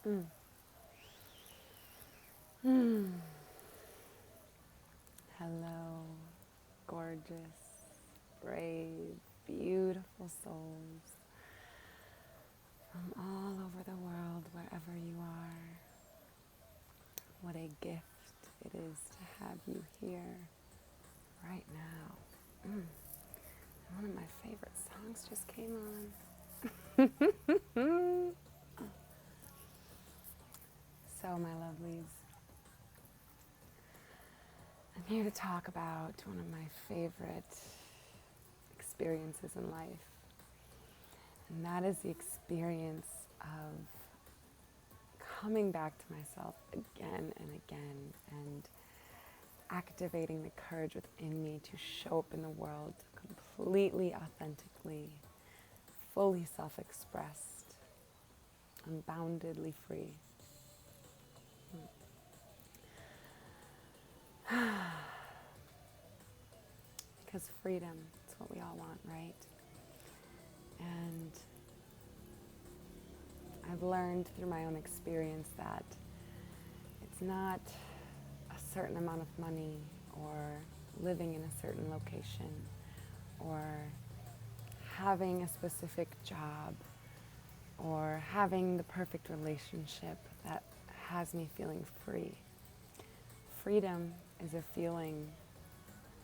Mm. Mm. Hello, gorgeous, brave, beautiful souls from all over the world, wherever you are. What a gift it is to have you here right now. One of my favorite songs just came on. So, my lovelies, I'm here to talk about one of my favorite experiences in life, and that is the experience of coming back to myself again and again and activating the courage within me to show up in the world completely authentically, fully self-expressed, unboundedly free. Because freedom, it's what we all want, right? And I've learned through my own experience that it's not a certain amount of money or living in a certain location or having a specific job or having the perfect relationship that has me feeling free. Freedom is a feeling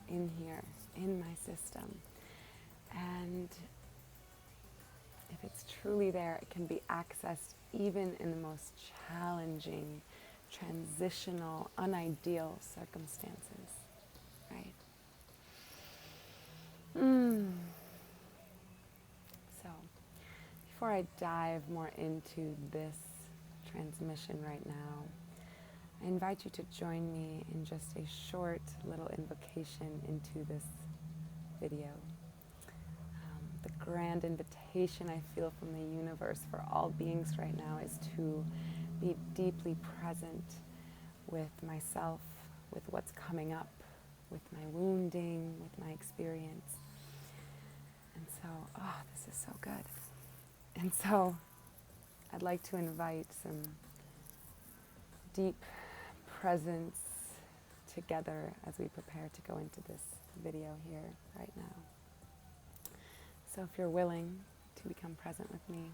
in here, in my system. And if it's truly there, it can be accessed even in the most challenging, transitional, unideal circumstances, right? So, before I dive more into this transmission right now, I invite you to join me in just a short little invocation into this video. The grand invitation I feel from the universe for all beings right now is to be deeply present with myself, with what's coming up, with my wounding, with my experience. And so, this is so good. And so, I'd like to invite some deep presence together as we prepare to go into this video here right now. So if you're willing to become present with me,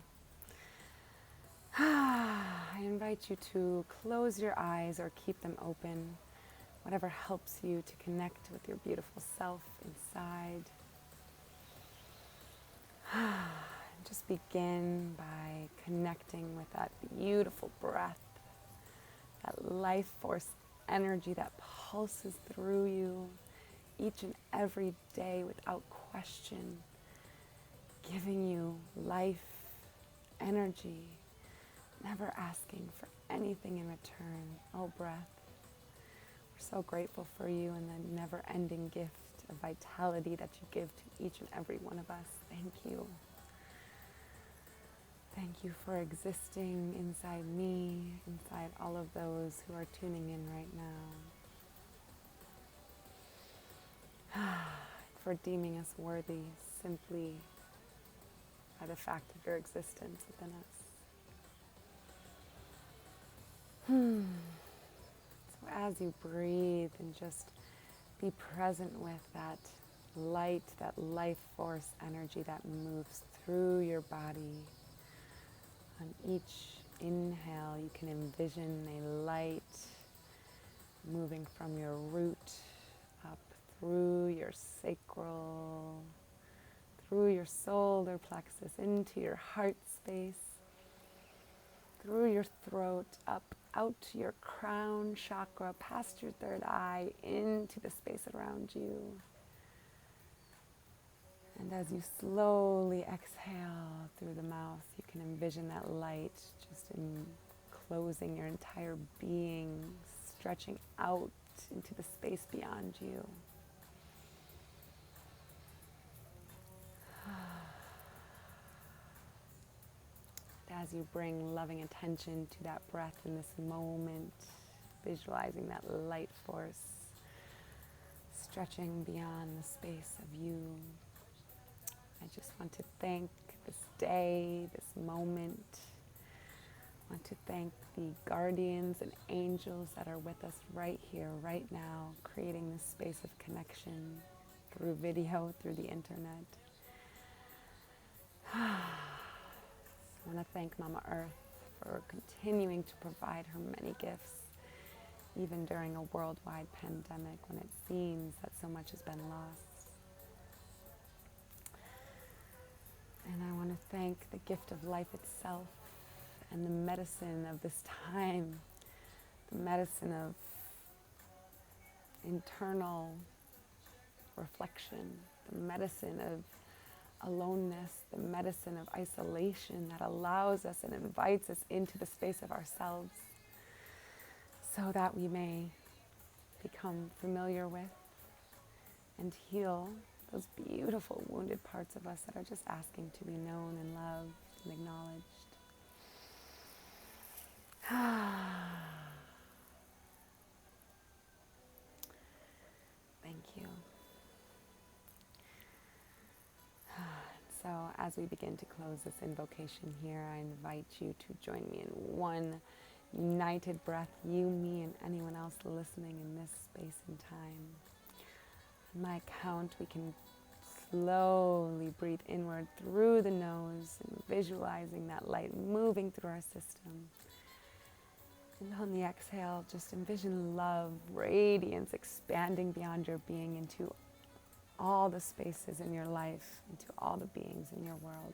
I invite you to close your eyes or keep them open, whatever helps you to connect with your beautiful self inside. Just begin by connecting with that beautiful breath, that life force energy that pulses through you each and every day without question, giving you life, energy, never asking for anything in return. Oh, breath, we're so grateful for you and the never-ending gift of vitality that you give to each and every one of us. Thank you. Thank you for existing inside me, inside all of those who are tuning in right now. For deeming us worthy simply by the fact of your existence within us. So as you breathe and just be present with that light, that life force energy that moves through your body. On each inhale, you can envision a light moving from your root up through your sacral, through your solar plexus, into your heart space, through your throat, up out to your crown chakra, past your third eye, into the space around you. And as you slowly exhale through the mouth, you can envision that light just enclosing your entire being, stretching out into the space beyond you. As you bring loving attention to that breath in this moment, visualizing that light force stretching beyond the space of you, I just want to thank this day, this moment, I want to thank the guardians and angels that are with us right here, right now, creating this space of connection through video, through the internet. I want to thank Mama Earth for continuing to provide her many gifts, even during a worldwide pandemic when it seems that so much has been lost. And I want to thank the gift of life itself and the medicine of this time, the medicine of internal reflection, the medicine of aloneness, the medicine of isolation that allows us and invites us into the space of ourselves so that we may become familiar with and heal those beautiful wounded parts of us that are just asking to be known and loved and acknowledged. Thank you. So as we begin to close this invocation here, I invite you to join me in one united breath, you, me, and anyone else listening in this space and time. On my count, we can slowly breathe inward through the nose and visualizing that light moving through our system. And on the exhale, just envision love, radiance expanding beyond your being into all the spaces in your life, into all the beings in your world.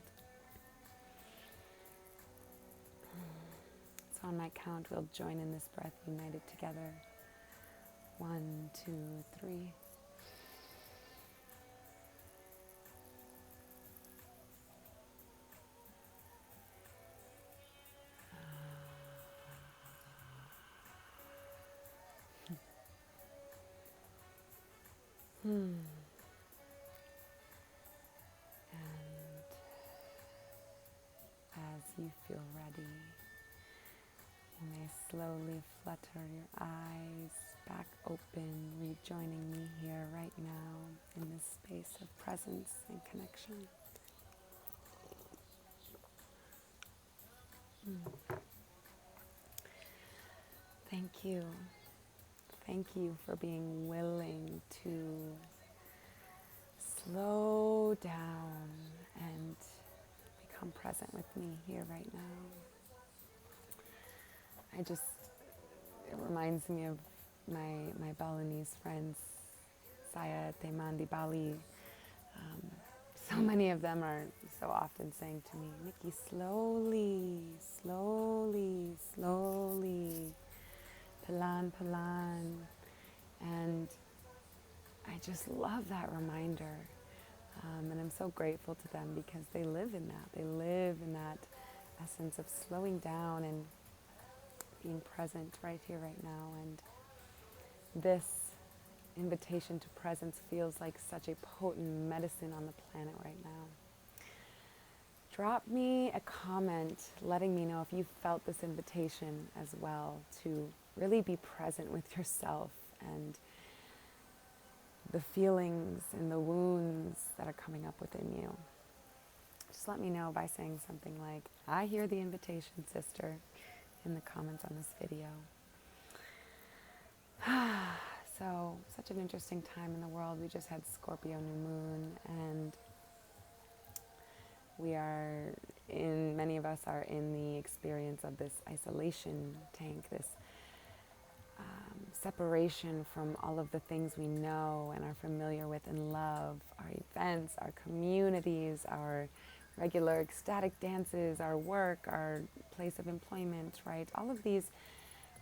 So on my count, we'll join in this breath united together. 1, 2, 3. And as you feel ready, you may slowly flutter your eyes back open, rejoining me here right now in this space of presence and connection. Thank you. Thank you for being willing to slow down and become present with me here right now. It reminds me of my Balinese friends, Saya, Teman di Bali. So many of them are so often saying to me, Nikki, slowly, slowly, slowly, pelan, pelan. And I just love that reminder. And I'm so grateful to them because they live in that. They live in that essence of slowing down and being present right here, right now. And this invitation to presence feels like such a potent medicine on the planet right now. Drop me a comment letting me know if you felt this invitation as well to really be present with yourself and the feelings and the wounds that are coming up within you. Just let me know by saying something like, I hear the invitation, sister, in the comments on this video. So, such an interesting time in the world. We just had Scorpio new moon, and many of us are in the experience of this isolation tank, this separation from all of the things we know and are familiar with and love, our events, our communities, our regular ecstatic dances, our work, our place of employment, right? All of these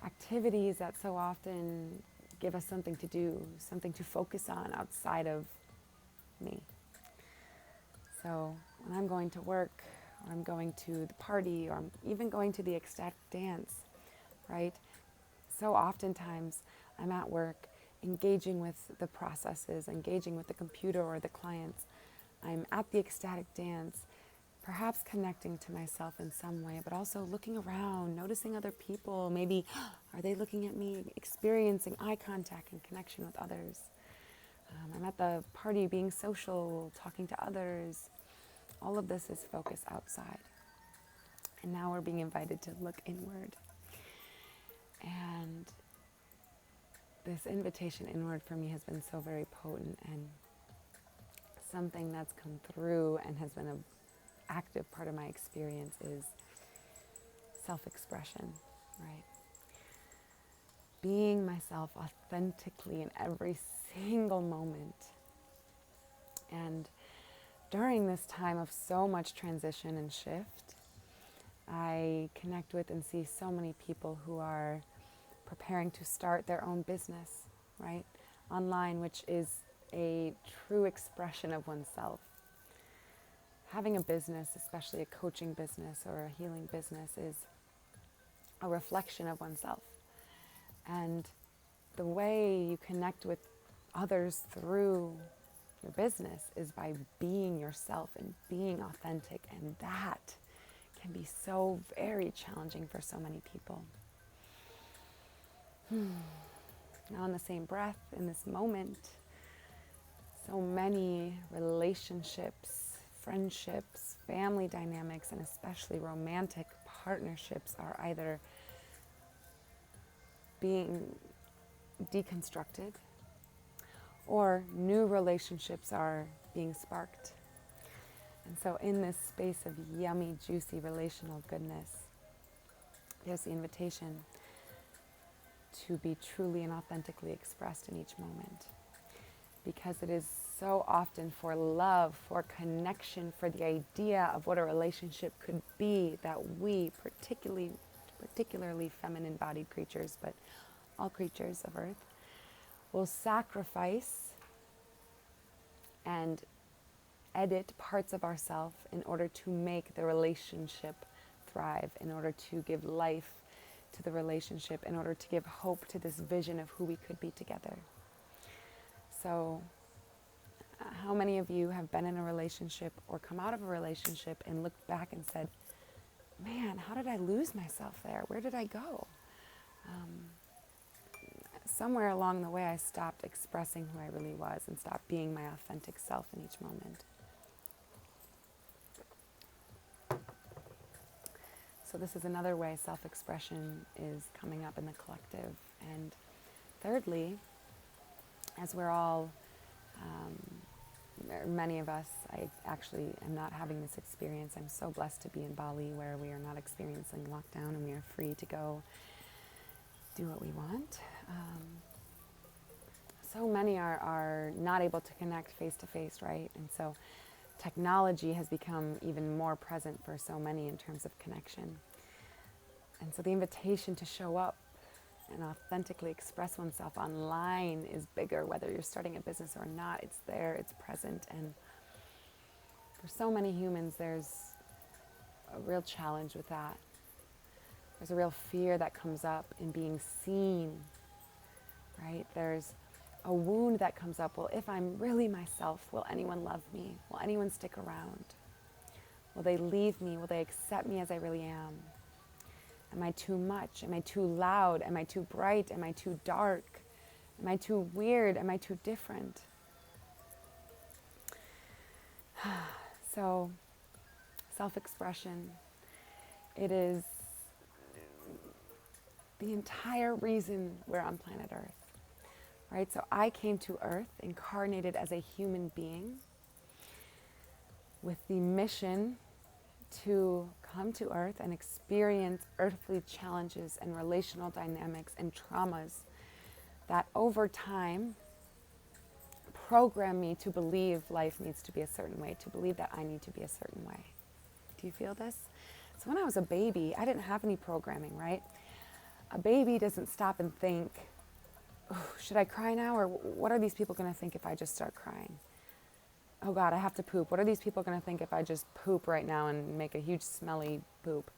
activities that so often give us something to do, something to focus on outside of me. So when I'm going to work, or I'm going to the party, or I'm even going to the ecstatic dance, right? So oftentimes I'm at work engaging with the processes, engaging with the computer or the clients. I'm at the ecstatic dance, perhaps connecting to myself in some way, but also looking around, noticing other people. Maybe, are they looking at me, experiencing eye contact and connection with others? I'm at the party being social, talking to others. All of this is focused outside. And now we're being invited to look inward. And this invitation inward for me has been so very potent, and something that's come through and has been an active part of my experience is self-expression, right? Being myself authentically in every single moment. And during this time of so much transition and shift, I connect with and see so many people who are preparing to start their own business, right? Online, which is a true expression of oneself. Having a business, especially a coaching business or a healing business, is a reflection of oneself. And the way you connect with others through your business is by being yourself and being authentic, and that can be so very challenging for so many people. Now, in the same breath, in this moment, so many relationships, friendships, family dynamics, and especially romantic partnerships are either being deconstructed or new relationships are being sparked. And so in this space of yummy, juicy relational goodness, there's the invitation to be truly and authentically expressed in each moment. Because it is so often for love, for connection, for the idea of what a relationship could be that we, particularly feminine bodied creatures, but all creatures of earth, will sacrifice and edit parts of ourselves in order to make the relationship thrive, in order to give life to the relationship, in order to give hope to this vision of who we could be together. So, how many of you have been in a relationship or come out of a relationship and looked back and said, man, how did I lose myself there? Where did I go? Somewhere along the way, I stopped expressing who I really was and stopped being my authentic self in each moment. So this is another way self-expression is coming up in the collective. And thirdly, as we're all, many of us, I actually am not having this experience. I'm so blessed to be in Bali where we are not experiencing lockdown and we are free to go do what we want. So many are not able to connect face to face, right? And so technology has become even more present for so many in terms of connection. And so the invitation to show up and authentically express oneself online is bigger, whether you're starting a business or not. It's there, it's present. And for so many humans, there's a real challenge with that. There's a real fear that comes up in being seen, right? There's a wound that comes up. Well, if I'm really myself, will anyone love me? Will anyone stick around? Will they leave me? Will they accept me as I really am? Am I too much? Am I too loud? Am I too bright? Am I too dark? Am I too weird? Am I too different? So, self-expression, it is the entire reason we're on planet Earth. Right? So I came to Earth incarnated as a human being with the mission to come to Earth and experience earthly challenges and relational dynamics and traumas that over time program me to believe life needs to be a certain way, to believe that I need to be a certain way. Do you feel this? So when I was a baby, I didn't have any programming, right? A baby doesn't stop and think, oh, should I cry now? Or what are these people going to think if I just start crying? Oh God, I have to poop. What are these people going to think if I just poop right now and make a huge smelly poop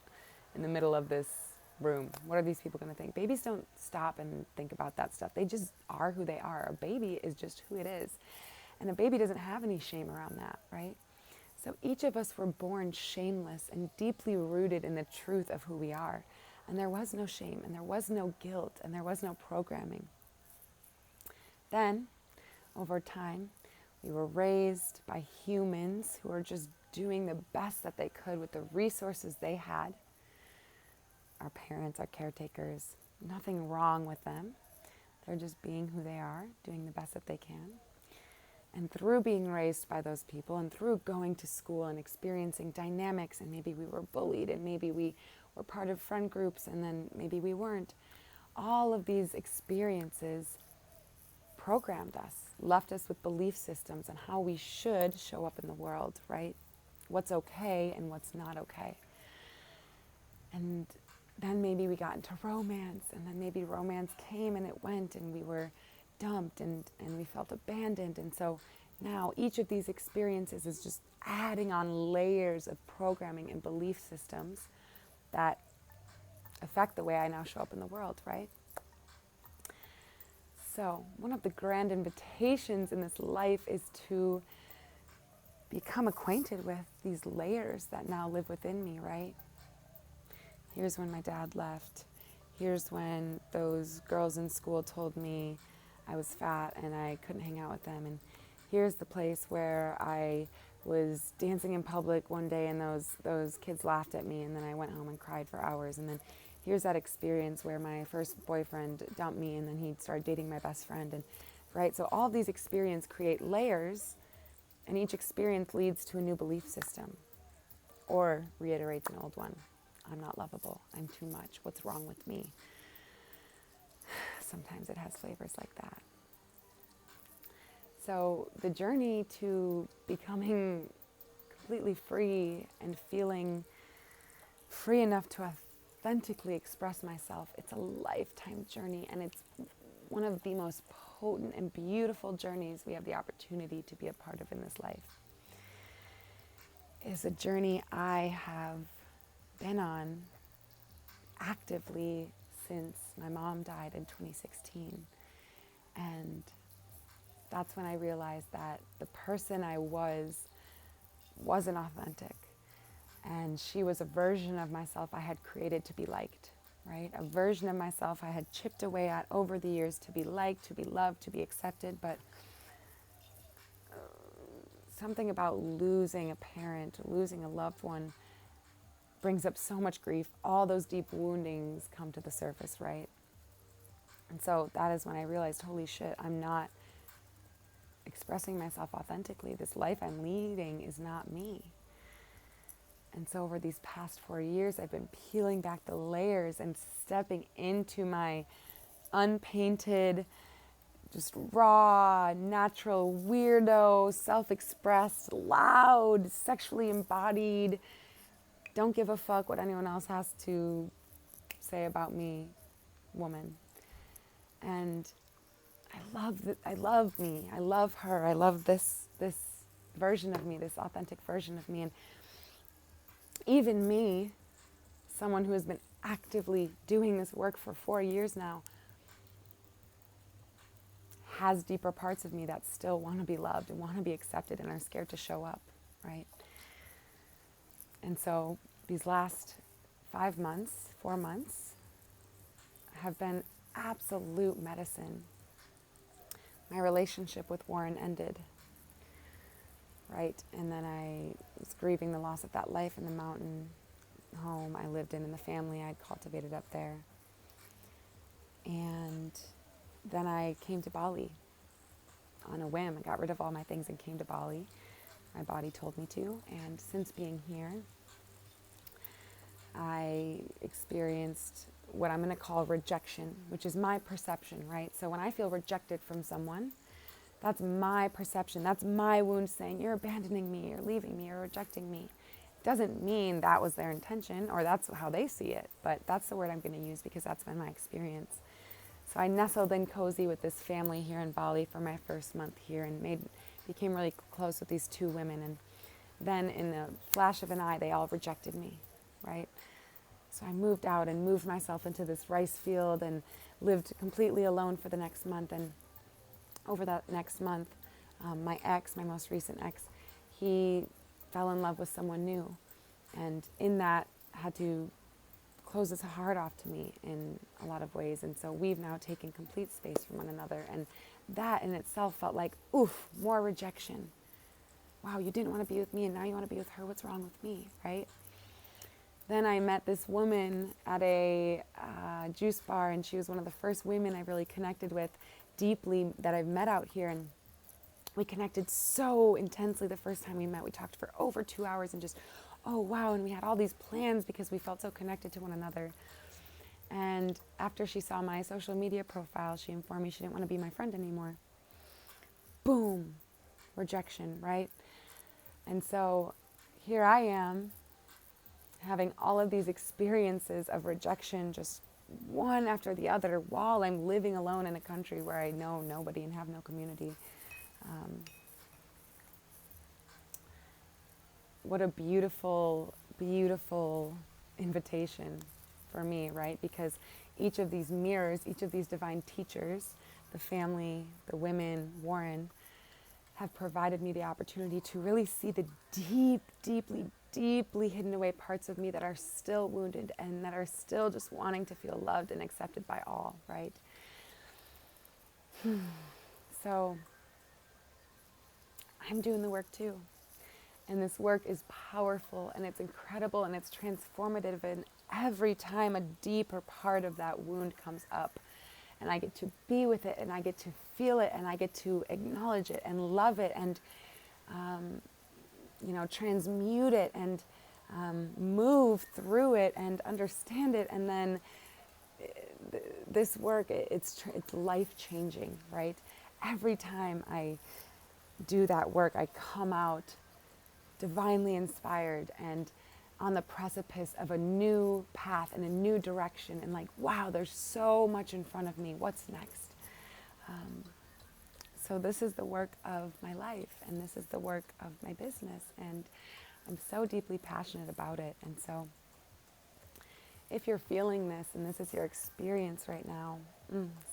in the middle of this room? What are these people going to think? Babies don't stop and think about that stuff. They just are who they are. A baby is just who it is. And a baby doesn't have any shame around that, right? So each of us were born shameless and deeply rooted in the truth of who we are. And there was no shame, and there was no guilt, and there was no programming. Then, over time, we were raised by humans who were just doing the best that they could with the resources they had our parents, our caretakers. Nothing wrong with them. They're just being who they are, doing the best that they can. And through being raised by those people and through going to school and experiencing dynamics, and maybe we were bullied and maybe we were part of friend groups and then maybe we weren't, all of these experiences programmed us, left us with belief systems on how we should show up in the world, right? What's okay and what's not okay. And then maybe we got into romance, and then maybe romance came and it went, and we were dumped and we felt abandoned. And so now each of these experiences is just adding on layers of programming and belief systems that affect the way I now show up in the world, right? So one of the grand invitations in this life is to become acquainted with these layers that now live within me, right? Here's when my dad left. Here's when those girls in school told me I was fat and I couldn't hang out with them. And here's the place where I was dancing in public one day and those kids laughed at me, and then I went home and cried for hours. And then here's that experience where my first boyfriend dumped me and then he started dating my best friend. And right, so all these experiences create layers, and each experience leads to a new belief system or reiterates an old one. I'm not lovable. I'm too much. What's wrong with me? Sometimes it has flavors like that. So the journey to becoming completely free and feeling free enough to authentically express myself, it's a lifetime journey, and it's one of the most potent and beautiful journeys we have the opportunity to be a part of in this life. It's a journey I have been on actively since my mom died in 2016. And that's when I realized that the person I wasn't authentic. And she was a version of myself I had created to be liked, right? A version of myself I had chipped away at over the years to be liked, to be loved, to be accepted. But something about losing a parent, losing a loved one, brings up so much grief. All those deep woundings come to the surface, right? And so that is when I realized, holy shit, I'm not expressing myself authentically. This life I'm leading is not me. And so over these past 4 years, I've been peeling back the layers and stepping into my unpainted, just raw, natural, weirdo, self-expressed, loud, sexually embodied, don't give a fuck what anyone else has to say about me, woman. And I love me. I love her. I love this version of me, this authentic version of me. And even me, someone who has been actively doing this work for 4 years now, has deeper parts of me that still want to be loved and want to be accepted and are scared to show up, right? And so these last 4 months, have been absolute medicine. My relationship with Warren ended, right? And then I was grieving the loss of that life in the mountain home I lived in and the family I'd cultivated up there. And then I came to Bali on a whim. I got rid of all my things and came to Bali. My body told me to. And since being here, I experienced what I'm going to call rejection, which is my perception, right? So when I feel rejected from someone, that's my perception. That's my wound saying, you're abandoning me, you're leaving me, you're rejecting me. It doesn't mean that was their intention or that's how they see it, but that's the word I'm going to use because that's been my experience. So I nestled in cozy with this family here in Bali for my first month here and became really close with these 2 women. And then in the flash of an eye, they all rejected me, right? So I moved out and moved myself into this rice field and lived completely alone for the next month. And over that next month, my most recent ex, he fell in love with someone new. And in that, had to close his heart off to me in a lot of ways. And so we've now taken complete space from one another. And that in itself felt like, oof, more rejection. Wow, you didn't want to be with me and now you want to be with her. What's wrong with me, right? Then I met this woman at a juice bar, and she was one of the first women I really connected with deeply that I've met out here. And we connected so intensely the first time we met. We talked for over 2 hours and just, oh wow, and we had all these plans because we felt so connected to one another. And after she saw my social media profile, she informed me she didn't want to be my friend anymore. Boom, rejection, right? And so here I am, having all of these experiences of rejection, just one after the other, while I'm living alone in a country where I know nobody and have no community. What a beautiful, beautiful invitation for me, right? Because each of these mirrors, each of these divine teachers, the family, the women, Warren, have provided me the opportunity to really see the deeply hidden away parts of me that are still wounded and that are still just wanting to feel loved and accepted by all, right? So I'm doing the work too. And this work is powerful and it's incredible and it's transformative. And every time a deeper part of that wound comes up, and I get to be with it and I get to feel it and I get to acknowledge it and love it and, transmute it and move through it and understand it. And then this work, it's life-changing, right? Every time I do that work, I come out divinely inspired and on the precipice of a new path and a new direction, and like, wow, there's so much in front of me. What's next? So this is the work of my life, and this is the work of my business, and I'm so deeply passionate about it. And so if you're feeling this and this is your experience right now,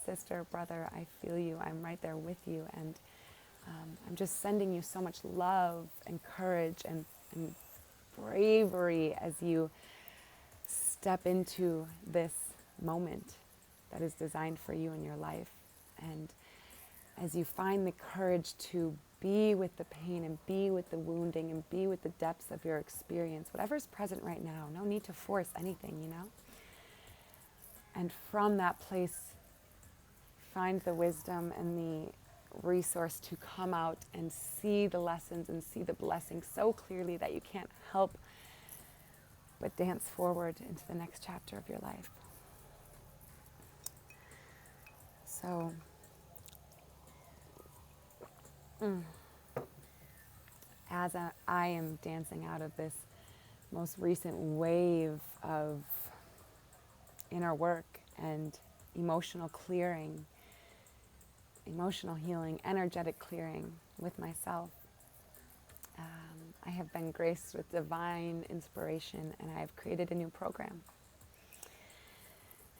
sister, brother, I feel you. I'm right there with you, and I'm just sending you so much love and courage and bravery as you step into this moment that is designed for you in your life. And as you find the courage to be with the pain and be with the wounding and be with the depths of your experience, whatever's present right now, no need to force anything, And from that place, find the wisdom and the resource to come out and see the lessons and see the blessings so clearly that you can't help but dance forward into the next chapter of your life. So, as I am dancing out of this most recent wave of inner work and emotional clearing, emotional healing, energetic clearing with myself, I have been graced with divine inspiration, and I have created a new program.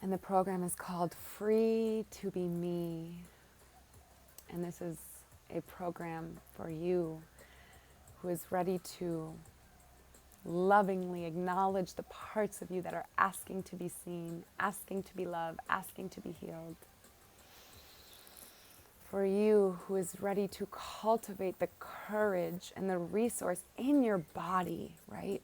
And the program is called Free to Be Me. And this is a program for you who is ready to lovingly acknowledge the parts of you that are asking to be seen, asking to be loved, asking to be healed. For you who is ready to cultivate the courage and the resource in your body, right?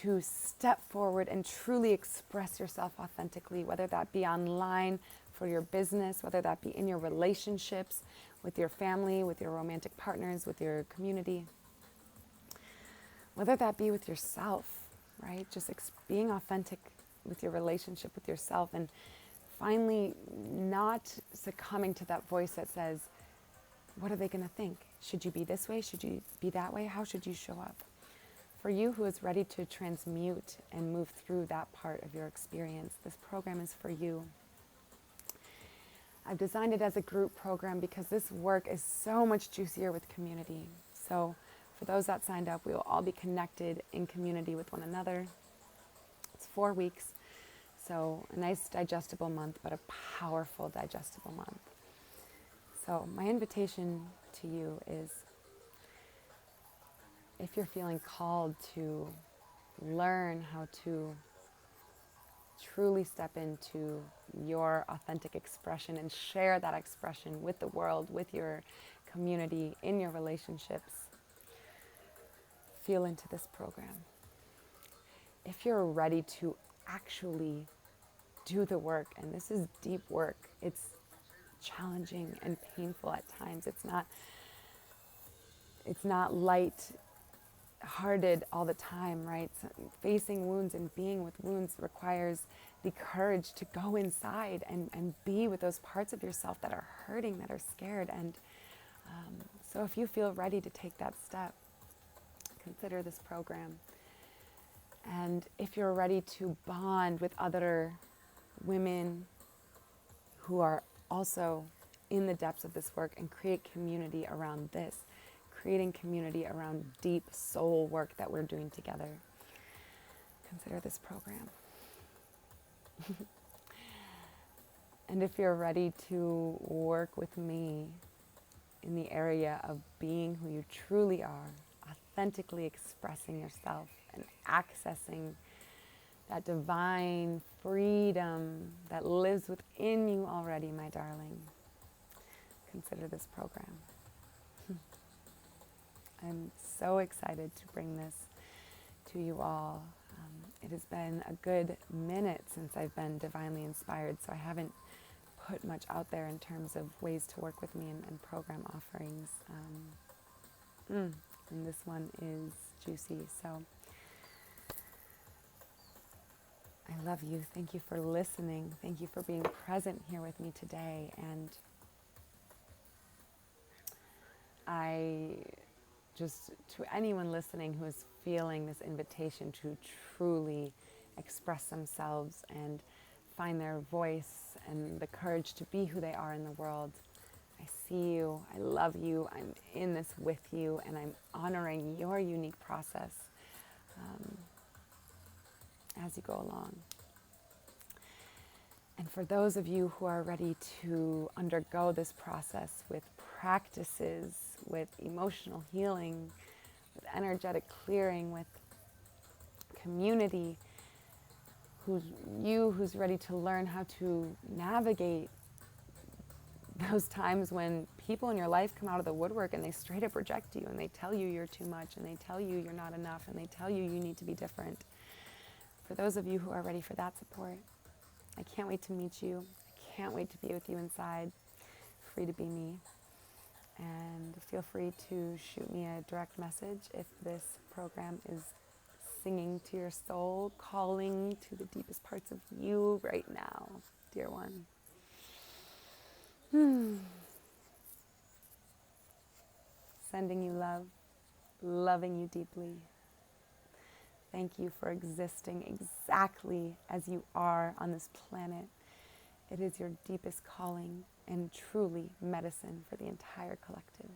To step forward and truly express yourself authentically, whether that be online for your business, whether that be in your relationships with your family, with your romantic partners, with your community, whether that be with yourself, right? Just being authentic with your relationship with yourself, and finally not succumbing to that voice that says, what are they going to think? Should you be this way? Should you be that way? How should you show up? For you who is ready to transmute and move through that part of your experience, this program is for you. I've designed it as a group program because this work is so much juicier with community. So for those that signed up, we will all be connected in community with one another. It's 4 weeks. So a nice digestible month, but a powerful digestible month. So my invitation to you is, if you're feeling called to learn how to truly step into your authentic expression and share that expression with the world, with your community, in your relationships, feel into this program. if you're ready to actually do the work, and this is deep work, it's challenging and painful at times. It's not light-hearted all the time, right? So facing wounds and being with wounds requires the courage to go inside and be with those parts of yourself that are hurting, that are scared. And so if you feel ready to take that step, consider this program. And if you're ready to bond with other women who are also in the depths of this work and create community around this, creating community around deep soul work that we're doing together, consider this program. And if you're ready to work with me in the area of being who you truly are, authentically expressing yourself and accessing that divine freedom that lives within you already, my darling, consider this program. I'm so excited to bring this to you all. It has been a good minute since I've been divinely inspired, so I haven't put much out there in terms of ways to work with me and program offerings. And this one is juicy. So I love you. Thank you for listening. Thank you for being present here with me today. And just to anyone listening who is feeling this invitation to truly express themselves and find their voice and the courage to be who they are in the world, I see you, I love you, I'm in this with you, and I'm honoring your unique process as you go along. And for those of you who are ready to undergo this process with practices, with emotional healing, with energetic clearing, with community, who's ready to learn how to navigate those times when people in your life come out of the woodwork and they straight up reject you and they tell you you're too much and they tell you you're not enough and they tell you you need to be different. For those of you who are ready for that support, I can't wait to meet you. I can't wait to be with you inside. Free to be me. And feel free to shoot me a direct message if this program is singing to your soul, calling to the deepest parts of you right now, dear one. Sending you love, loving you deeply. Thank you for existing exactly as you are on this planet. It is your deepest calling and truly medicine for the entire collective.